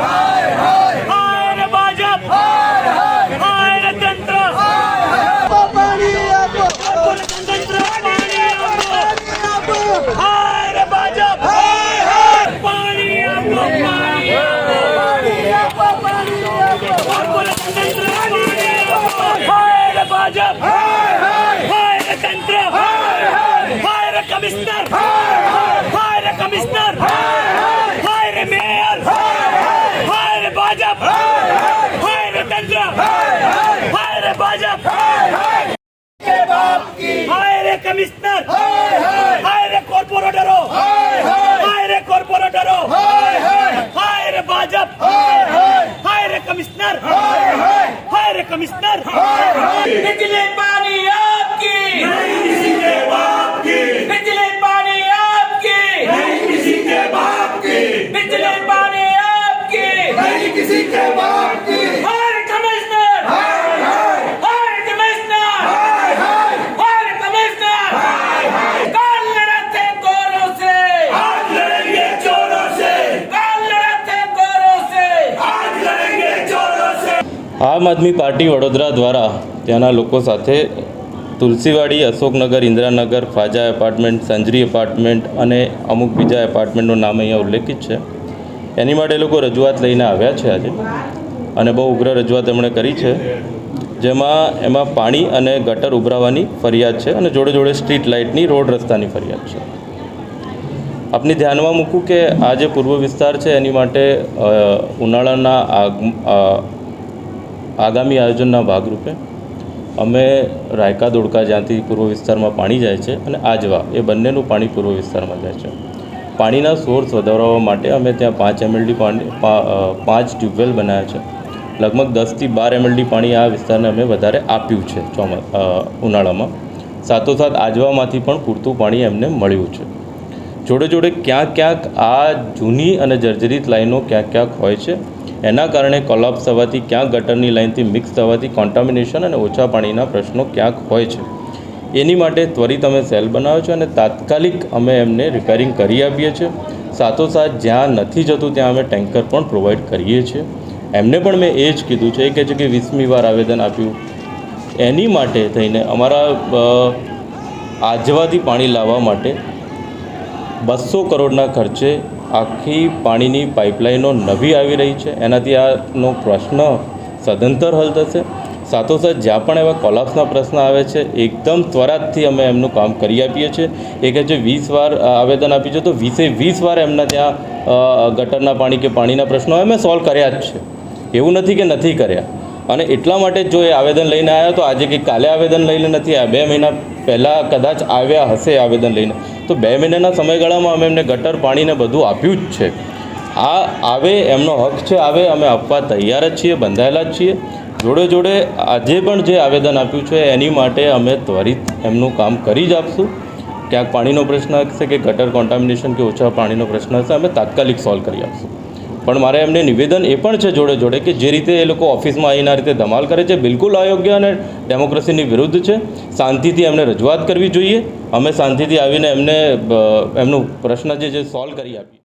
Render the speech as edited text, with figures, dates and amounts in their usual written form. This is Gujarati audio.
હાય રે ભાજપ, હાય રે તંત્ર, તંત્ર પાણી આપો, હાય રે ભાજપ, પાણી આપો, તંત્ર હાય રે ભાજપ, હાય રે તંત્ર, હાય રે કમિશનર, હાય રે કમિશનર, હાય રે મેયર, હાય રે ભાજપ, હાય રે તંત્ર, હાય રે ભાજપ, હાય રે કમિશનર, હાય રે કોર્પોરેટરો, હાય રે કોર્પોરેટરો, હાય રે ભાજપ, હાય રે કમિશનર, हाय रे कमिश्नर, बिजली पानी आपकी, नहीं किसी के बाप की, बिजली पानी आपकी, नहीं किसी के बाप की, बिजली पानी आपकी, नहीं किसी के बाप की, हाय कमिश्नर, हाय कमिश्नर, हाय कमिश्नर, काल लड़े थे गोरों से, आज लड़ेंगे चोरों से, काल लड़े थे गोरों से, आज लड़ेंगे चोरों से। આમ આદમી પાર્ટી વડોદરા દ્વારા ત્યાંના લોકો સાથે તુલસીવાડી, અશોકનગર, ઇન્દિરાનગર, ફાજા એપાર્ટમેન્ટ, સંજરી એપાર્ટમેન્ટ અને અમુક બીજા એપાર્ટમેન્ટનું નામ અહીંયા ઉલ્લેખિત છે. એની માટે લોકો રજૂઆત લઈને આવ્યા છે આજે, અને બહુ ઉગ્ર રજૂઆત એમણે કરી છે, એમાં પાણી અને ગટર ઉભરાવાની ફરિયાદ છે અને જોડે જોડે સ્ટ્રીટ લાઇટની, રોડ રસ્તાની ફરિયાદ છે. આપની ધ્યાનમાં મૂકું કે આ જે પૂર્વ વિસ્તાર છે એની માટે ઉનાળાના આગામી આયોજનના ભાગરૂપે અમે રાયકા દોડકા, જ્યાંથી પૂર્વ વિસ્તારમાં પાણી જાય છે, અને આજવા, એ બંનેનું પાણી પૂર્વ વિસ્તારમાં જાય છે. પાણીના સોર્સ વધારવા માટે અમે ત્યાં 5 MLD પાણી, 5 ટ્યુબવેલ બનાવ્યા છે. લગભગ 10 થી 12 MLD પાણી આ વિસ્તારને અમે વધારે આપ્યું છે ઉનાળામાં. સાથોસાથ આજવામાંથી પણ પૂરતું પાણી એમને મળ્યું છે. જોડે જોડે ક્યાંક આ જૂની અને જર્જરિત લાઈનો ક્યાંક હોય છે. એના કારણે કોલાપ્સ થવાથી, ક્યાંક ગટરની લાઇનથી મિક્સ થવાથી કોન્ટામિનેશન અને ઓછા પાણીના પ્રશ્નો ક્યાંક હોય છે. એની માટે ત્વરિત અમે સેલ બનાવ્યો છે અને તાત્કાલિક અમે એમને રિપેરિંગ કરી આપીએ છીએ. સાથોસાથ જ્યાં નથી જતું ત્યાં અમે ટેન્કર પણ પ્રોવાઈડ કરીએ છીએ. એમને પણ મેં એ જ કીધું છે, એ કહે છે કે 20મી વાર આવેદન આપ્યું. એની માટે થઈને અમારા આજવાથી પાણી લાવવા માટે 200 કરોડના ખર્ચે આખી પાણીની પાઇપલાઇનો નવી આવી રહી છે. એનાથી આનો પ્રશ્ન સદંતર હલ થશે. સાથોસાથ જ્યાં પણ એવા કોલાપ્સના પ્રશ્ન આવે છે, એકદમ ત્વરાતથી અમે એમનું કામ કરી આપીએ છીએ. એ કહે છે 20 વાર આવેદન આપ્યું છે, તો 20 વાર એમના ત્યાં ગટરના પાણી કે પાણીના પ્રશ્નો અમે સોલ્વ કર્યા જ છે. એવું નથી કે નથી કર્યા. અને એટલા માટે જો એ આવેદન લઈને આવ્યા, તો આજે કે કાલે આવેદન લઈને નથી આવ્યા, 2 મહિના પહેલાં કદાચ આવ્યા હશે આવેદન લઈને, તો 2 મહિનાના સમયગાળામાં અમે એમને ગટર, પાણીને બધું આપ્યું જ છે. આ આવે, એમનો હક છે, આવે, અમે આપવા તૈયાર જ છીએ, બંધાયેલા જ છીએ. જોડે જોડે આજે પણ જે આવેદન આપ્યું છે એની માટે અમે ત્વરિત એમનું કામ કરી જ આપશું. ક્યાંક પાણીનો પ્રશ્ન હશે કે ગટર કોન્ટામિનેશન કે ઓછા પાણીનો પ્રશ્ન હશે, અમે તાત્કાલિક સોલ્વ કરી આપશું. પણ મારે એમને નિવેદન એ પણ છે જોડે જોડે કે જે રીતે એ લોકો ઓફિસમાં આવીને આ રીતે ધમાલ કરે છે, બિલકુલ અયોગ્ય અને ડેમોક્રેસીની વિરુદ્ધ છે. શાંતિથી એમને રજૂઆત કરવી જોઈએ. અમે શાંતિથી આવીને એમનું પ્રશ્ન જે સોલ્વ કરી આપીએ.